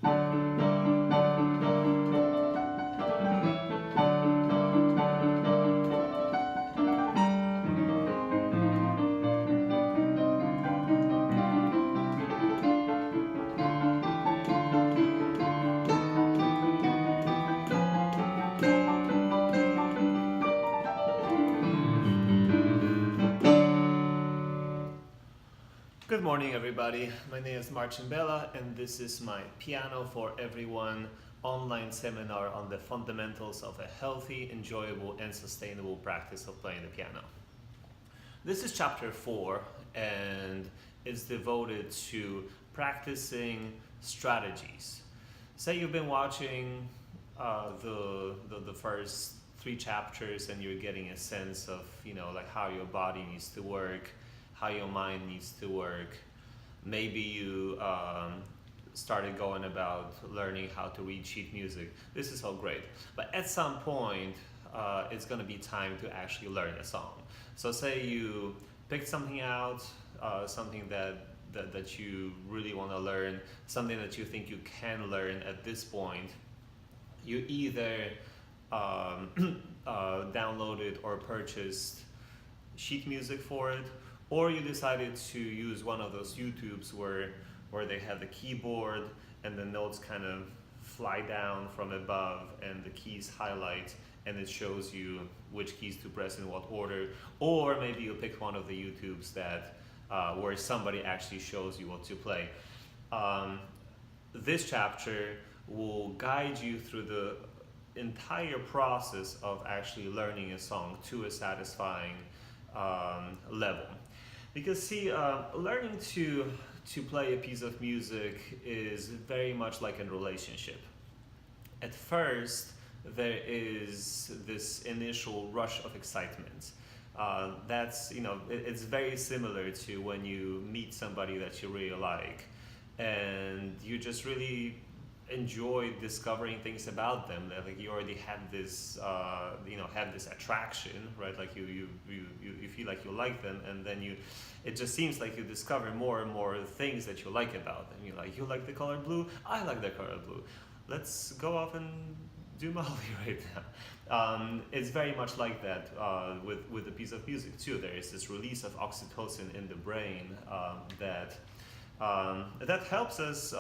Good morning, everybody. My name is Marcin Bela, and this is my Piano for Everyone online seminar on the fundamentals of a healthy, enjoyable, and sustainable practice of playing the piano. This is chapter 4, and it's devoted to practicing strategies. Say you've been watching the first 3 chapters, and you're getting a sense of like how your body needs to work, how your mind needs to work. Maybe you started going about learning how to read sheet music. This is all great. But at some point, it's going to be time to actually learn a song. So say you picked something out, something that you really want to learn, something that you think you can learn at this point. You either downloaded or purchased sheet music for it, or you decided to use one of those YouTubes where they have the keyboard and the notes kind of fly down from above and the keys highlight and it shows you which keys to press in what order. Or maybe you picked one of the YouTubes that where somebody actually shows you what to play. This chapter will guide you through the entire process of actually learning a song to a satisfying level. Because see, learning to play a piece of music is very much like a relationship. At first, there is this initial rush of excitement. It's very similar to when you meet somebody that you really like, and you just really enjoy discovering things about them. That like you already have this have this attraction, right? Like you feel like you like them, and then it just seems like you discover more and more things that you like about them. You like the color blue, I like the color blue, let's go off and do Molly right now. It's very much like that with a piece of music too. There is this release of oxytocin in the brain that helps us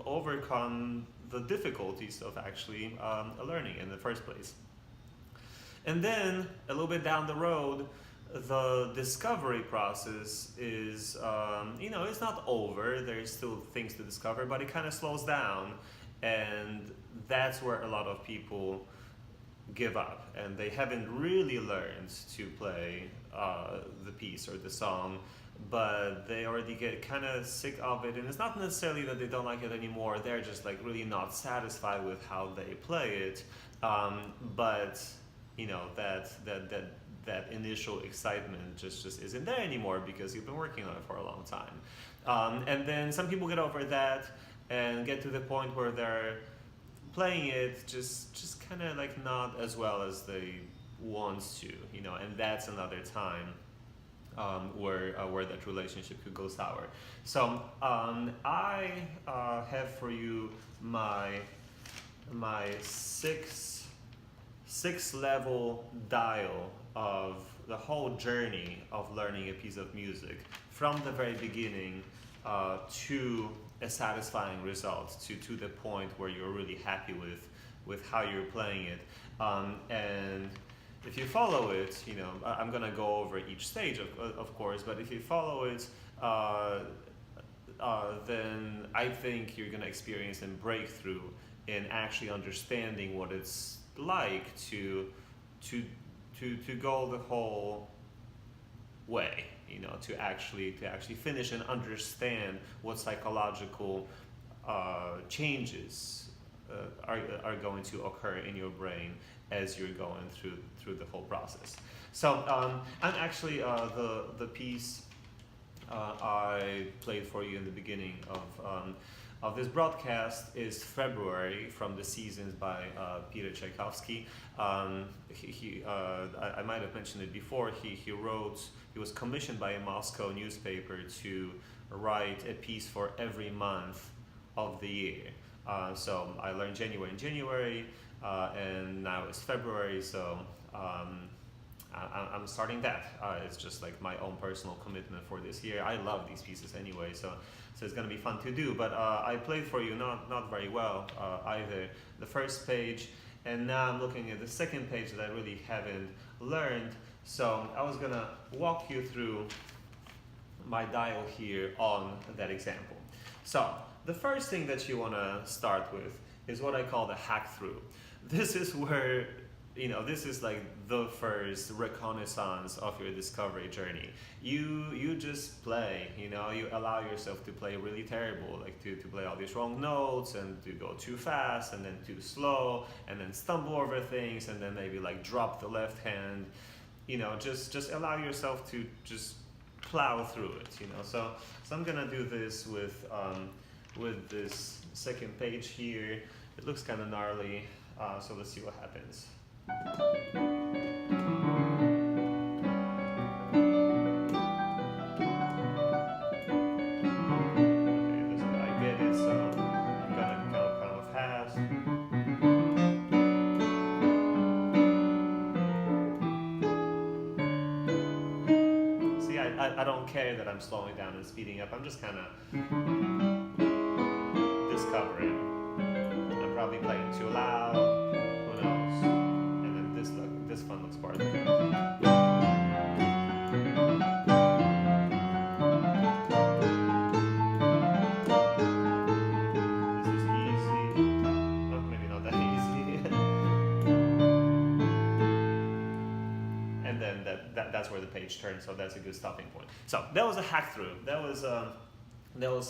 overcome the difficulties of actually learning in the first place. And then a little bit down the road, the discovery process is, it's not over. There's still things to discover, but it kind of slows down, and that's where a lot of people give up, and they haven't really learned to play the piece or the song, but they already get kind of sick of it. And it's not necessarily that they don't like it anymore, they're just like really not satisfied with how they play it. But that initial excitement just isn't there anymore because you've been working on it for a long time. And then some people get over that and get to the point where they're playing it just kind of like not as well as they want to, and that's another time where that relationship could go sour. So I have for you my six level dial of the whole journey of learning a piece of music from the very beginning to a satisfying result, to the point where you're really happy with how you're playing it. And if you follow it, I'm gonna go over each stage of course, but if you follow it, then I think you're gonna experience a breakthrough in actually understanding what it's like to go the whole way, to actually finish and understand what psychological changes are going to occur in your brain as you're going through the whole process. So I'm actually the piece I played for you in the beginning of this broadcast is February from the Seasons by Peter Tchaikovsky. I might have mentioned it before. He was commissioned by a Moscow newspaper to write a piece for every month of the year. So I learned in January, and now it's February, so I'm starting that. It's just like my own personal commitment for this year. I love these pieces anyway, so it's gonna be fun to do. But I played for you not very well either. The first page, and now I'm looking at the second page that I really haven't learned. So I was gonna walk you through my dial here on that example. So the first thing that you wanna start with is what I call the hack through. This is where, this is like the first reconnaissance of your discovery journey. You just play, you allow yourself to play really terrible, like to play all these wrong notes and to go too fast and then too slow and then stumble over things and then maybe like drop the left hand, just allow yourself to just plow through it, So I'm gonna do this with this second page here. It looks kind of gnarly, so let's see what happens. Okay, I get it, so I'm gonna go kind of fast. See, I don't care that I'm slowing down and speeding up. I'm just kind of discovering. I'm probably playing too loud. Who knows? And then this fun looks part. This is easy. Oh, maybe not that easy. And then that's where the page turns. So that's a good stopping point. So that was a hack through. That was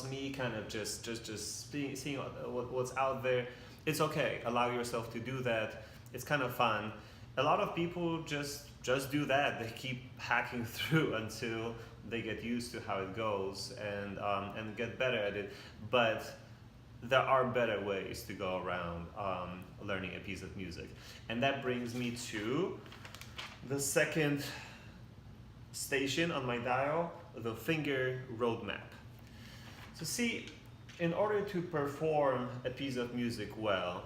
me kind of just seeing what's out there. It's okay. Allow yourself to do that. It's kind of fun. A lot of people just do that. They keep hacking through until they get used to how it goes and get better at it. But there are better ways to go around learning a piece of music. And that brings me to the second station on my dial, the finger roadmap. So see, in order to perform a piece of music well,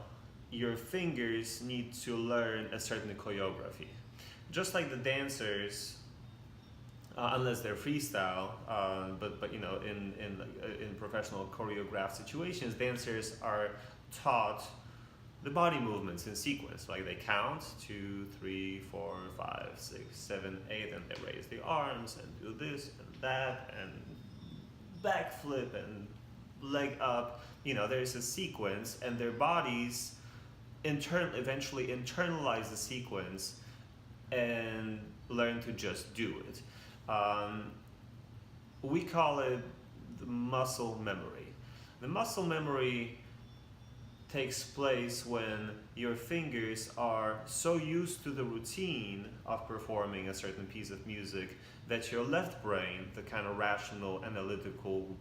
your fingers need to learn a certain choreography. Just like the dancers, unless they're freestyle, but in professional choreographed situations, dancers are taught the body movements in sequence. Like they count 2, 3, 4, 5, 6, 7, 8, and they raise the arms and do this and that and backflip and leg up. There's a sequence, and their bodies eventually internalize the sequence and learn to just do it. We call it the muscle memory. The muscle memory takes place when your fingers are so used to the routine of performing a certain piece of music that your left brain, the kind of rational, analytical,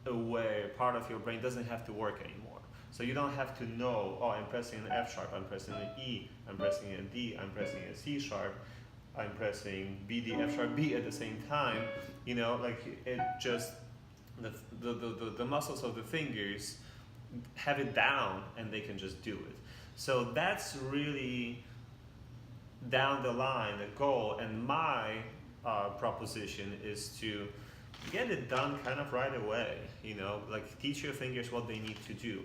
aware part of your brain, doesn't have to work anymore. So you don't have to know, oh, I'm pressing an F sharp, I'm pressing an E, I'm pressing a D, I'm pressing a C sharp, I'm pressing B, D, F sharp, B at the same time. It just, the muscles of the fingers have it down and they can just do it. So that's really down the line, the goal, and my proposition is to get it done kind of right away, teach your fingers what they need to do.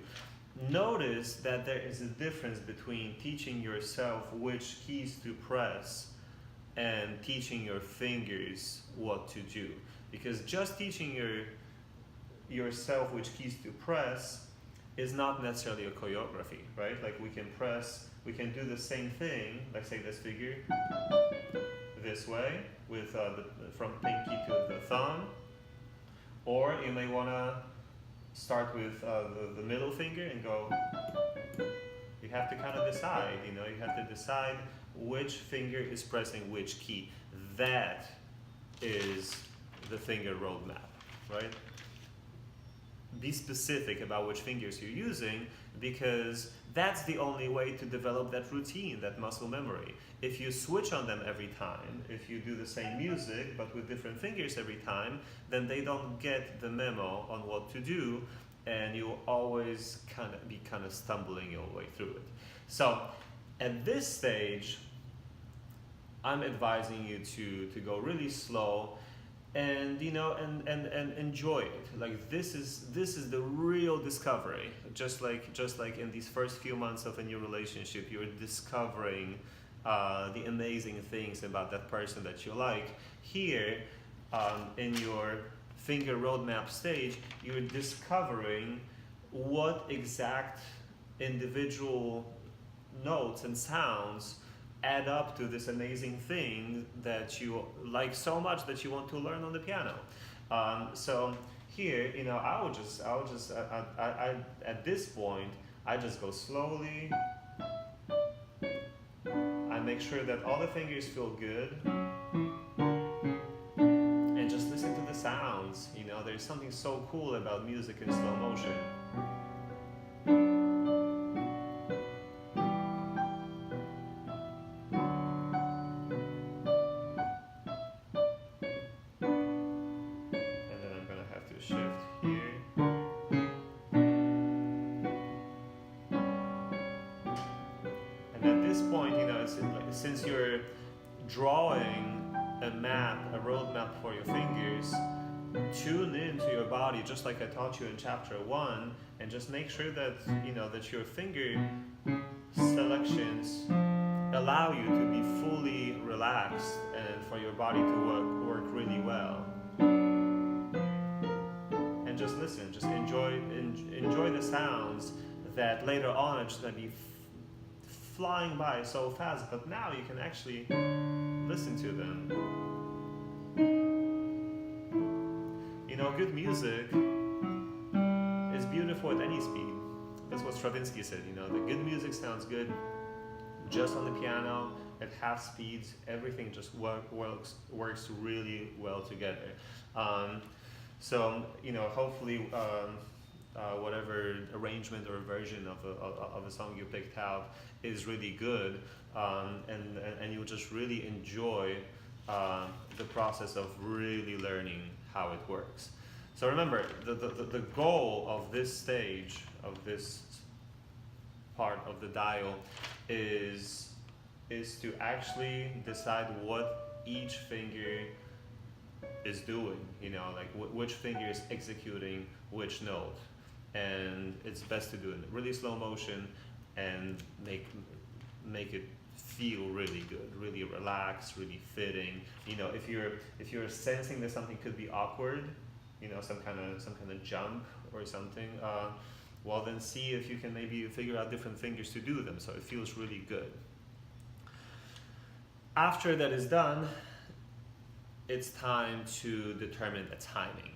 Notice that there is a difference between teaching yourself which keys to press and teaching your fingers what to do. Because just teaching yourself which keys to press is not necessarily a choreography, right? Like we can do the same thing, like say this figure, this way, with from pinky to the thumb. Or you may want to start with the middle finger and go. You have to kind of decide, you have to decide which finger is pressing which key. That is the finger roadmap, right? Be specific about which fingers you're using, because that's the only way to develop that routine, that muscle memory. If you switch on them every time, if you do the same music but with different fingers every time, then they don't get the memo on what to do, and you'll always be stumbling your way through it. So at this stage, I'm advising you to go really slow, and and enjoy it. Like this is the real discovery. Just like in these first few months of a new relationship, you're discovering the amazing things about that person that you like. Here, in your finger roadmap stage, you're discovering what exact individual notes and sounds add up to this amazing thing that you like so much that you want to learn on the piano. So here, I at this point, I just go slowly. I make sure that all the fingers feel good, and just listen to the sounds. There's something so cool about music in slow motion. Since you're drawing a roadmap for your fingers, tune into your body just like I taught you in chapter 1, and just make sure that that your finger selections allow you to be fully relaxed and for your body to work really well. And just listen, just enjoy the sounds that later on are just going to be flying by so fast, but now you can actually listen to them. Good music is beautiful at any speed. That's what Stravinsky said. The good music sounds good just on the piano at half speeds. Everything just works really well together. So hopefully whatever arrangement or version of a song you picked out is really good, and you'll just really enjoy the process of really learning how it works. So remember, the goal of this stage, of this part of the dial, is to actually decide what each finger is doing, like which finger is executing which note. And it's best to do it in really slow motion and make it feel really good, really relaxed, really fitting. If you're sensing that something could be awkward, some kind of jump or something, well then see if you can maybe figure out different fingers to do them so it feels really good. After that is done, it's time to determine the timing.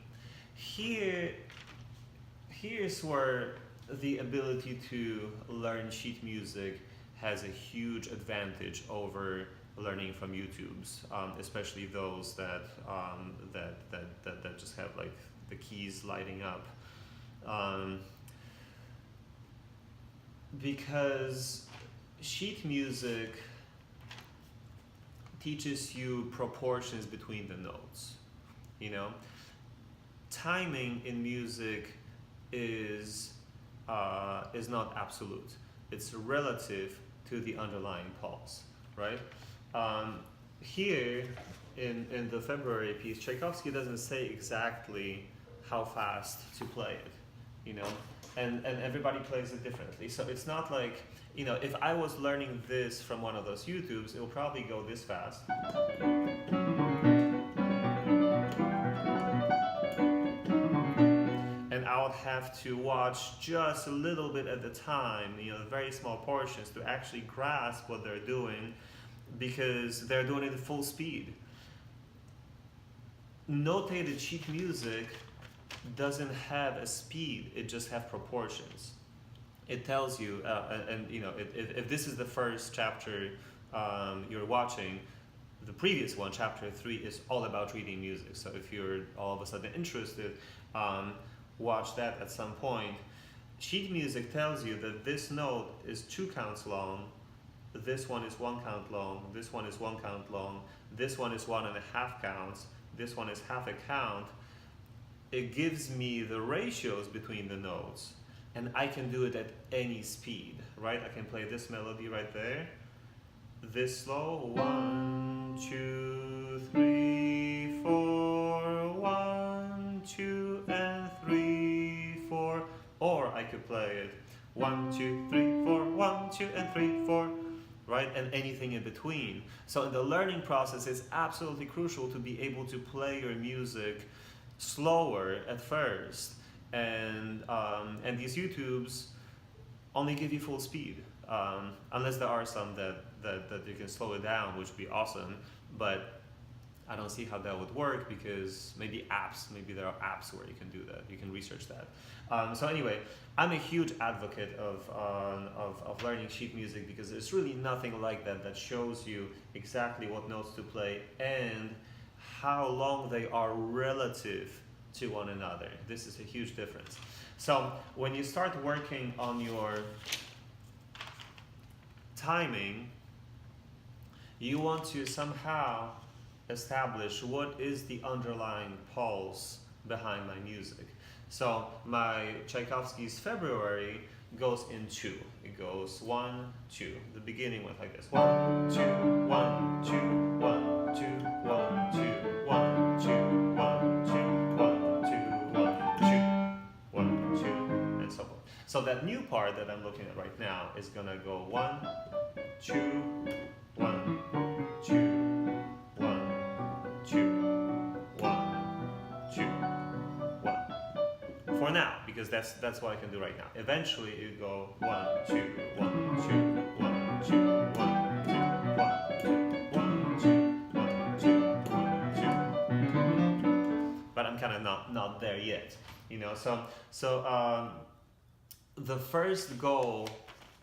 Here's where the ability to learn sheet music has a huge advantage over learning from YouTube's, especially those that just have like the keys lighting up, because sheet music teaches you proportions between the notes. Timing in music is not absolute. It's relative to the underlying pulse, right? Here in the February piece, Tchaikovsky doesn't say exactly how fast to play it, and everybody plays it differently. So it's not like, if I was learning this from one of those YouTubes, it will probably go this fast. And I would have to watch just a little bit at a time, very small portions, to actually grasp what they're doing, because they're doing it at full speed. Notated sheet music doesn't have a speed, it just has proportions. It tells you, if this is the first chapter you're watching, the previous one, chapter 3, is all about reading music. So if you're all of a sudden interested, watch that at some point. Sheet music tells you that this note is 2 counts long, this one is 1 count long, this one is 1 count long, this one is 1.5 counts, this one is half a count. it gives me the ratios between the notes, and I can do it at any speed, right? I can play this melody right there, this slow, 1, 2, 3, 4, 1, 2, and 3, 4, or I could play it 1, 2, 3, 4, 1, 2, and 3, 4, right? And anything in between. So in the learning process, it's absolutely crucial to be able to play your music slower at first, and these YouTubes only give you full speed, unless there are some that you can slow it down, which would be awesome, but I don't see how that would work, because maybe there are apps where you can do that. You can research that. So anyway, I'm a huge advocate of learning sheet music, because there's really nothing like that shows you exactly what notes to play and how long they are relative to one another. This is a huge difference. So when you start working on your timing, you want to somehow establish what is the underlying pulse behind my music. So my Tchaikovsky's February goes in 2. It goes 1, 2. The beginning went like this: 1, 2, 1, 2, 1, 2, 1, 2, 1, 2, 1, 2, 1, 2, 1, 2, 1, 2, and so forth. So that new part that I'm looking at right now is gonna go 1, 2, 1, 2, 1, 2, 1, 2, 1. For now, because that's what I can do right now. Eventually it will go 1, 2, 1, 2, 1, 2, 1, 2, 1, 2, 1, 2, 1, 2. But I'm kind of not there yet, you know. So the first goal,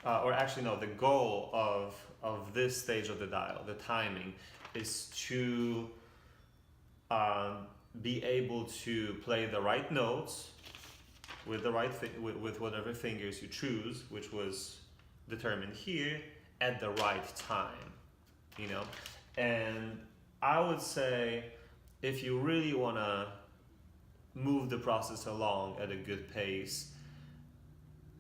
or actually no, the goal of this stage of the dial, the timing, is to be able to play the right notes with the right with whatever fingers you choose, which was determined here, at the right time, you know. And I would say, if you really want to move the process along at a good pace,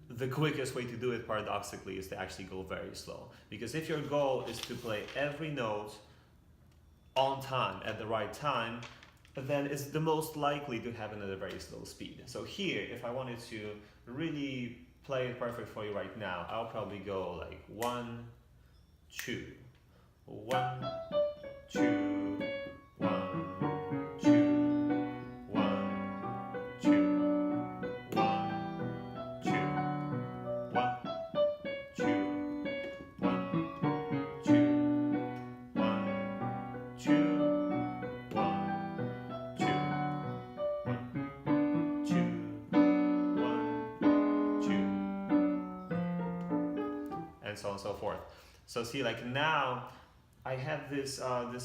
the quickest way to do it, paradoxically, is to actually go very slow. Because if your goal is to play every note on time, at the right time, then it's the most likely to happen at a very slow speed. So here, if I wanted to really play it perfect for you right now, I'll probably go like 1, 2, 1, 2, 1, 2, 1, 2, 1, 2, 1, 2, 1, 2, 1, 2. So on and so forth. So see, like now I have this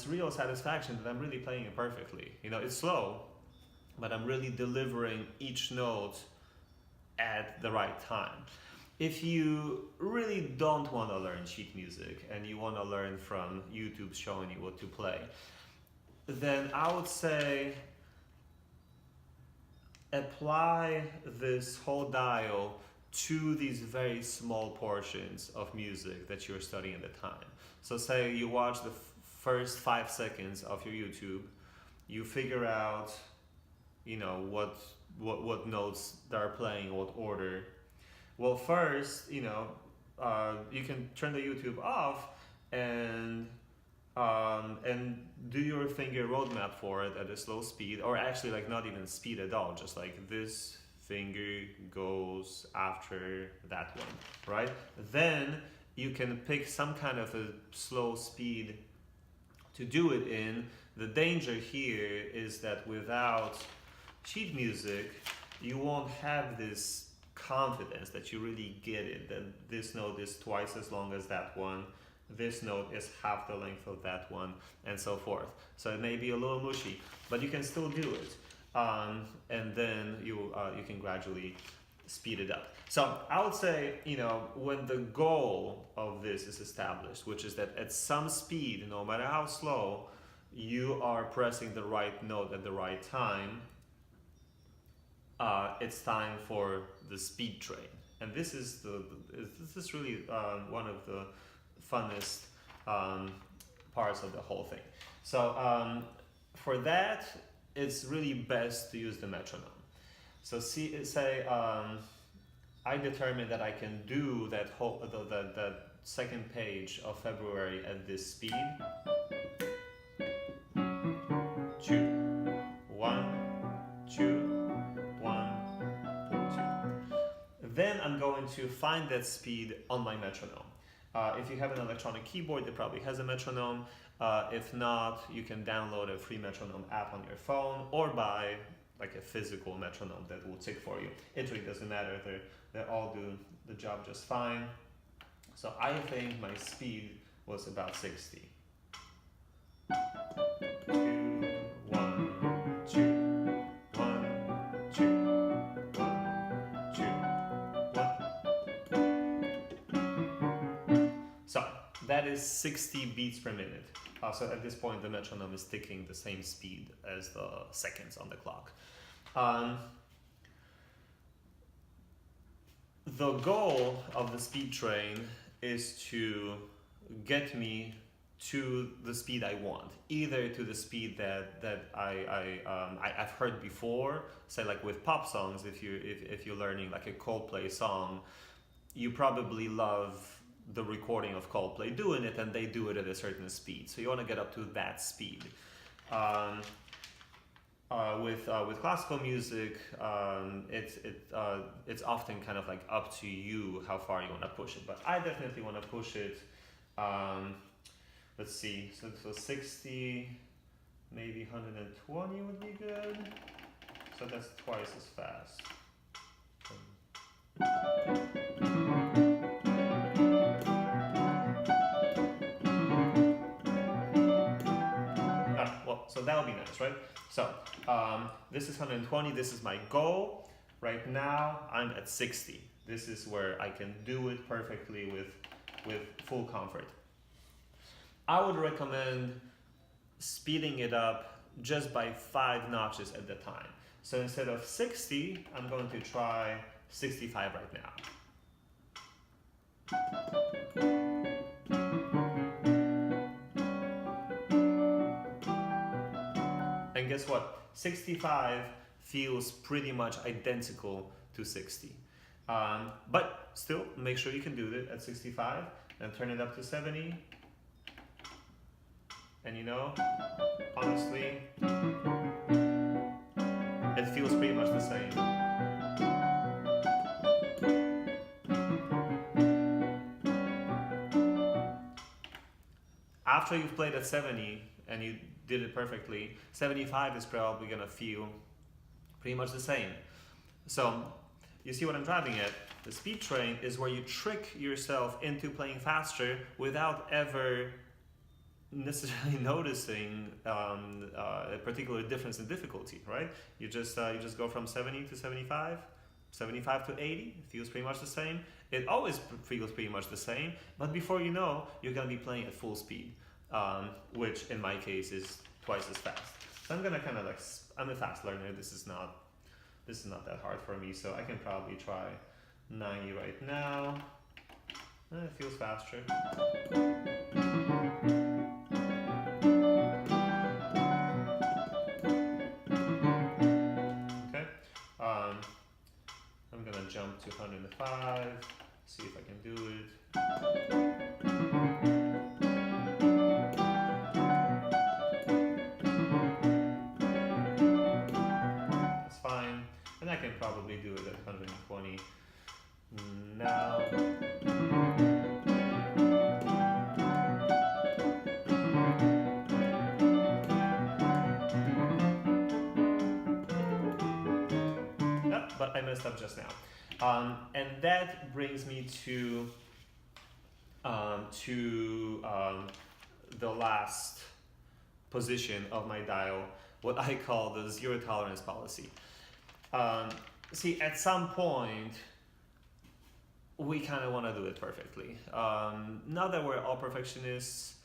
real satisfaction that I'm really playing it perfectly. You know, it's slow, but I'm really delivering each note at the right time. If you really don't want to learn sheet music and you want to learn from YouTube showing you what to play, then I would say apply this whole dial to these very small portions of music that you're studying at the time. So say you watch the first 5 seconds of your YouTube, you figure out, you know, what notes they're playing, what order. Well, first, you know, you can turn the YouTube off and do your finger roadmap for it at a slow speed, or actually like not even speed at all, just like this finger goes after that one, right? Then you can pick some kind of a slow speed to do it in. The danger here is that without sheet music, you won't have this confidence that you really get it, that this note is twice as long as that one, this note is half the length of that one, and so forth. So it may be a little mushy, but you can still do it. And then you can gradually speed it up. So I would say, you know, when the goal of this is established, which is that at some speed, no matter how slow, you are pressing the right note at the right time, it's time for the speed train. And this is really one of the funnest parts of the whole thing. So for that, it's really best to use the metronome. So say I determine that I can do that that second page of February at this speed. 2, 1, 2, 1, 2. Then I'm going to find that speed on my metronome. If you have an electronic keyboard that probably has a metronome. If not, you can download a free metronome app on your phone or buy like a physical metronome that will tick for you. It really doesn't matter. They all do the job just fine. So I think my speed was about 60. 2, 1, 2, 1, 2, 1, 2, 1. So that is 60 beats per minute. So at this point, the metronome is ticking the same speed as the seconds on the clock. The goal of the speed train is to get me to the speed I want, either to the speed that I've heard before. Say like with pop songs, if you're learning like a Coldplay song, you probably love the recording of Coldplay doing it, and they do it at a certain speed. So you want to get up to that speed. With classical music, it's often kind of like up to you how far you want to push it. But I definitely want to push it. Let's see. So 60, maybe 120 would be good. So that's twice as fast. So that would be nice, right? So this is 120, this is my goal. Right now, I'm at 60. This is where I can do it perfectly with full comfort. I would recommend speeding it up just by 5 notches at the time. So instead of 60, I'm going to try 65 right now. And guess what? 65 feels pretty much identical to 60. But still, make sure you can do it at 65 and turn it up to 70. And you know, honestly, it feels pretty much the same. After you've played at 70 and you did it perfectly, 75 is probably gonna feel pretty much the same. So you see what I'm driving at? The speed train is where you trick yourself into playing faster without ever necessarily noticing a particular difference in difficulty, right? You just go from 70 to 75, 75 to 80, it feels pretty much the same. It always feels pretty much the same, but before you know, you're gonna be playing at full speed, which in my case is twice as fast. So I'm gonna kind of like, I'm a fast learner. This is not that hard for me, so I can probably try 90 right now. It feels faster. Okay, I'm gonna jump to 105, see if I can do it. That's fine, and I can probably do it at 120 now. But I messed up just now. And that brings me to the last position of my dial, what I call the zero tolerance policy. See, at some point, we kind of want to do it perfectly. Not that we're all perfectionists,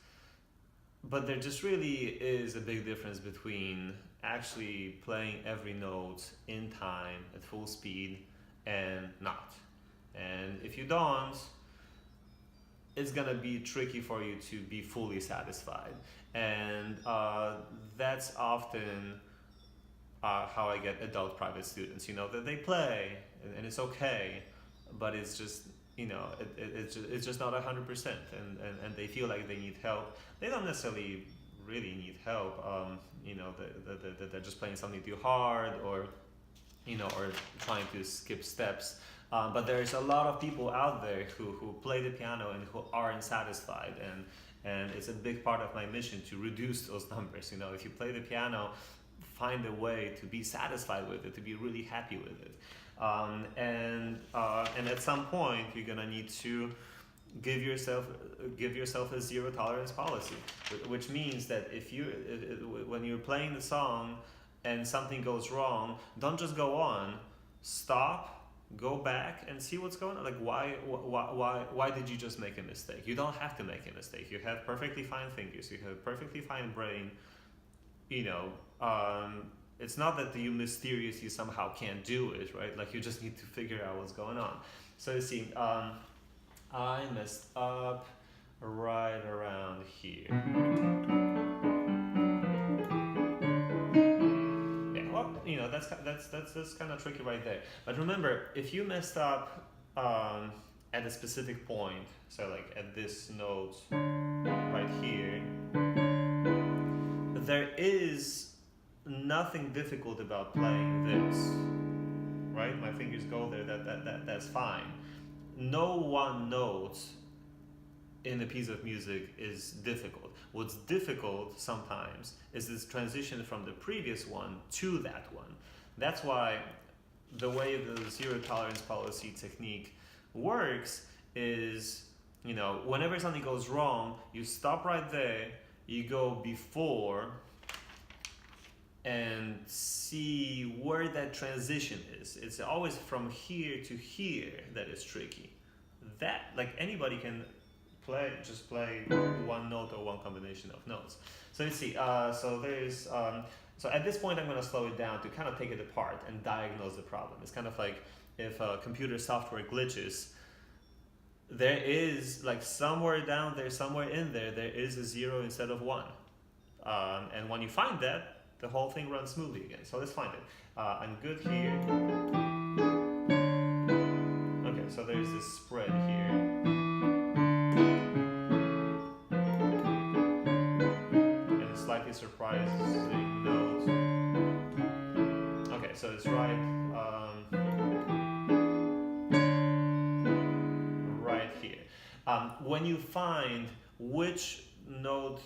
but there just really is a big difference between actually playing every note in time at full speed and not. And if you don't, it's gonna be tricky for you to be fully satisfied. And that's often how I get adult private students, that they play and it's okay, but it's just, it's just not 100%, and they feel like they need help. They don't necessarily really need help. They're just playing something too hard, or trying to skip steps. But there's a lot of people out there who play the piano and who aren't satisfied, and it's a big part of my mission to reduce those numbers. If you play the piano, find a way to be satisfied with it, to be really happy with it. And at some point you're gonna need to give yourself a zero tolerance policy, which means that when you're playing the song and something goes wrong, don't just go on. Stop, go back and see what's going on. Like, why did you just make a mistake? You don't have to make a mistake. You have perfectly fine fingers. You have a perfectly fine brain. It's not that you mysteriously somehow can't do it, right? Like, you just need to figure out what's going on. So you see, I messed up right around here. Yeah, well, that's kind of tricky right there. But remember, if you messed up at a specific point, so like at this note right here, there is nothing difficult about playing this, right? My fingers go there, that's fine. No one note in a piece of music is difficult. What's difficult sometimes is this transition from the previous one to that one. That's why the way the zero tolerance policy technique works is, whenever something goes wrong, you stop right there, you go before and see where that transition is. It's always from here to here that is tricky. That, like, anybody can just play one note or one combination of notes. So you see, so at this point I'm going to slow it down to kind of take it apart and diagnose the problem. It's kind of like if computer software glitches, there is, like, somewhere down there, somewhere in there, there is a zero instead of one. And when you find that, the whole thing runs smoothly again. So let's find it. I'm good here. Okay, so there's this spread here. And a slightly surprising note. Okay, so it's right here. When you find which note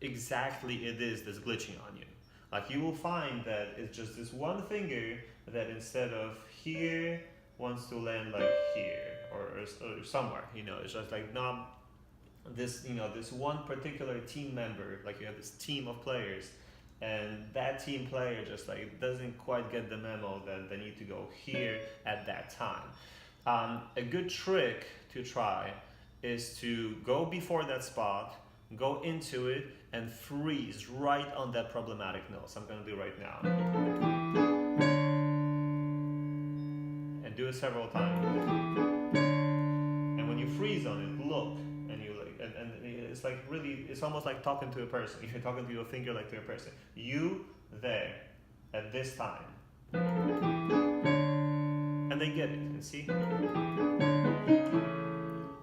exactly it is that's glitching on you, like, you will find that it's just this one finger that instead of here wants to land like here or somewhere. It's just like not this. This one particular team member. Like, you have this team of players, and that team player just like doesn't quite get the memo that they need to go here at that time. A good trick to try is to go before that spot, go into it, and freeze right on that problematic note. So I'm going to do right now. And do it several times. And when you freeze on it, look, and you and it's like really, it's almost like talking to a person. You're talking to your finger like to a person. You there at this time. And they get it, and see?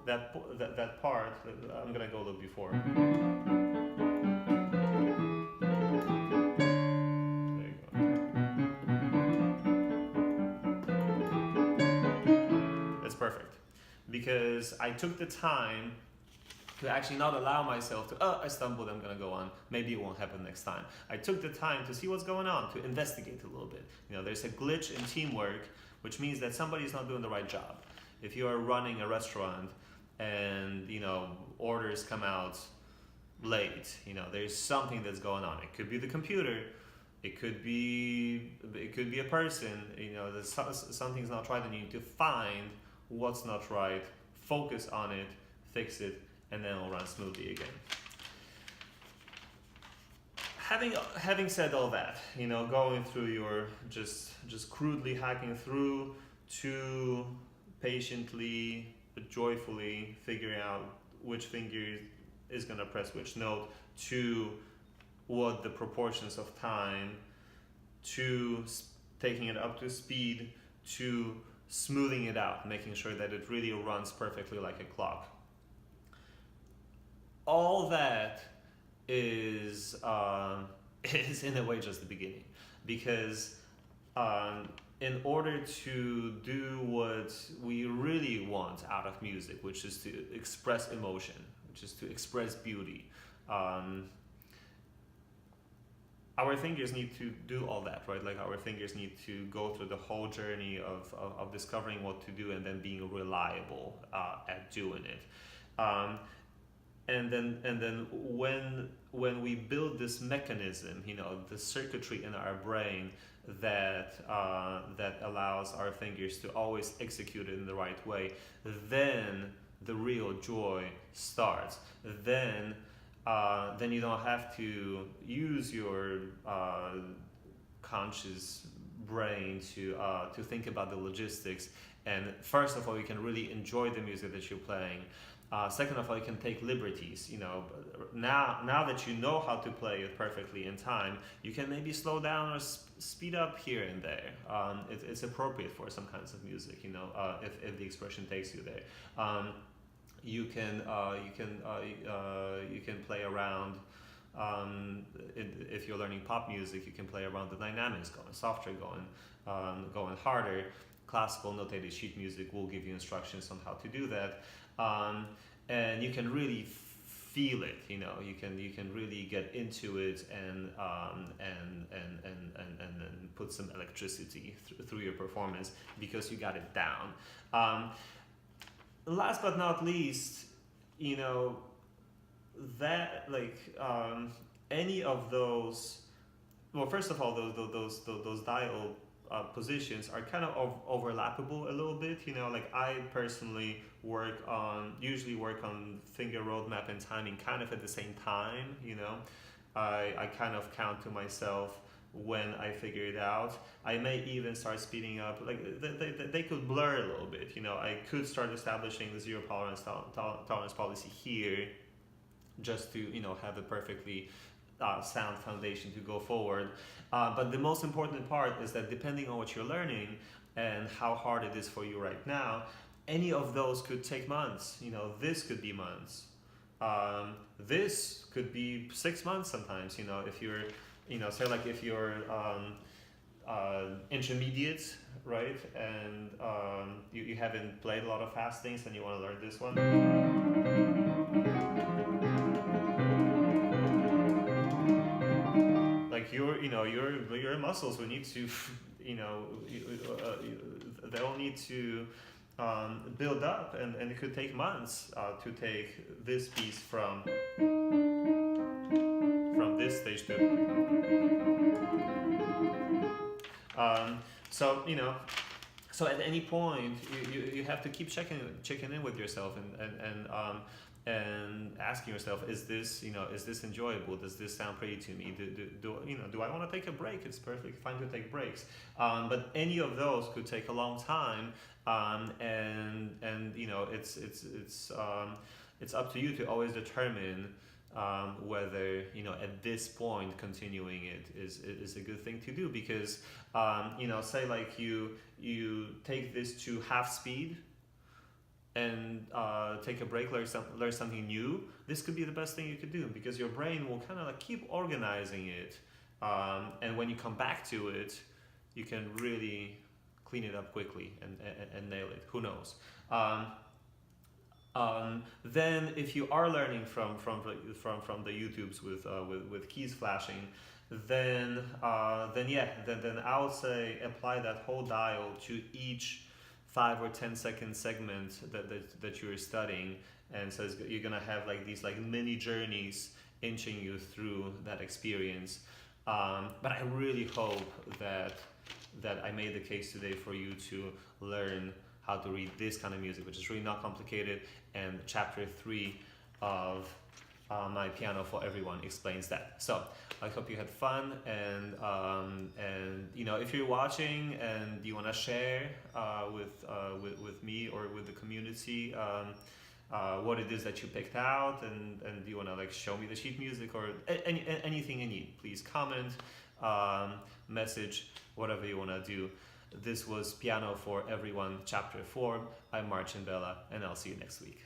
That part, I'm gonna go a little before. There you go. That's perfect, because I took the time to actually not allow myself to, I stumbled, I'm gonna go on, maybe it won't happen next time. I took the time to see what's going on, to investigate a little bit. There's a glitch in teamwork, which means that somebody's not doing the right job. If you are running a restaurant and orders come out late, there's something that's going on. It could be the computer, it could be a person, something's not right, and you need to find what's not right, focus on it, fix it, and then it'll run smoothly again. having said all that, going through your just crudely hacking through to patiently but joyfully figuring out which finger is gonna press which note, to what the proportions of time, to taking it up to speed, to smoothing it out, making sure that it really runs perfectly like a clock. All that is in a way just the beginning, because in order to do what we really want out of music, which is to express emotion, which is to express beauty, our fingers need to do all that, right? Like our fingers need to go through the whole journey of discovering what to do and then being reliable at doing it. And then when we build this mechanism, the circuitry in our brain that allows our fingers to always execute it in the right way, then the real joy starts. Then you don't have to use your conscious brain to think about the logistics. And first of all, you can really enjoy the music that you're playing. Second of all, you can take liberties. Now that you know how to play it perfectly in time, you can maybe slow down or speed up here and there. It's appropriate for some kinds of music. If the expression takes you there. You can play around. If you're learning pop music, you can play around the dynamics, going softer, going harder. Classical notated sheet music will give you instructions on how to do that. And you can really feel it, you can really get into it and put some electricity through your performance because you got it down. Last but not least, that any of those, well, first of all, those dial positions are kind of overlappable a little bit. I personally usually work on finger roadmap and timing kind of at the same time. I kind of count to myself when I figure it out. I may even start speeding up. They could blur a little bit. I could start establishing the zero tolerance policy here, just to have a perfectly sound foundation to go forward. But the most important part is that depending on what you're learning and how hard it is for you right now, any of those could take months. This could be months. This could be 6 months sometimes. If you're, say like if you're intermediate, right, and you haven't played a lot of fast things and you want to learn this one. Like your muscles will need to, they'll need to build up, and it could take months to take this piece from this stage to. So at any point you have to keep checking in with yourself and asking yourself, is this enjoyable? Does this sound pretty to me? Do I want to take a break? It's perfectly fine to take breaks. But any of those could take a long time, and it's up to you to always determine whether at this point continuing it is a good thing to do, because say like you take this to half speed and take a break, learn something new. This could be the best thing you could do, because your brain will kind of like keep organizing it, and when you come back to it, you can really clean it up quickly and nail it. Who knows? Then if you are learning from the YouTubes with keys flashing, then I would say apply that whole dial to each 5 or 10 second segment that you're studying, and so you're gonna have like these like mini journeys inching you through that experience. But I really hope that I made the case today for you to learn how to read this kind of music, which is really not complicated. And chapter 3 of my Piano for Everyone explains that. So I hope you had fun, and you know, if you're watching and you want to share with me or with the community what it is that you picked out, and you want to like show me the sheet music or anything you need, please comment, message, whatever you want to do. This was Piano for Everyone Chapter 4. I'm Marcin Bela, and I'll see you next week.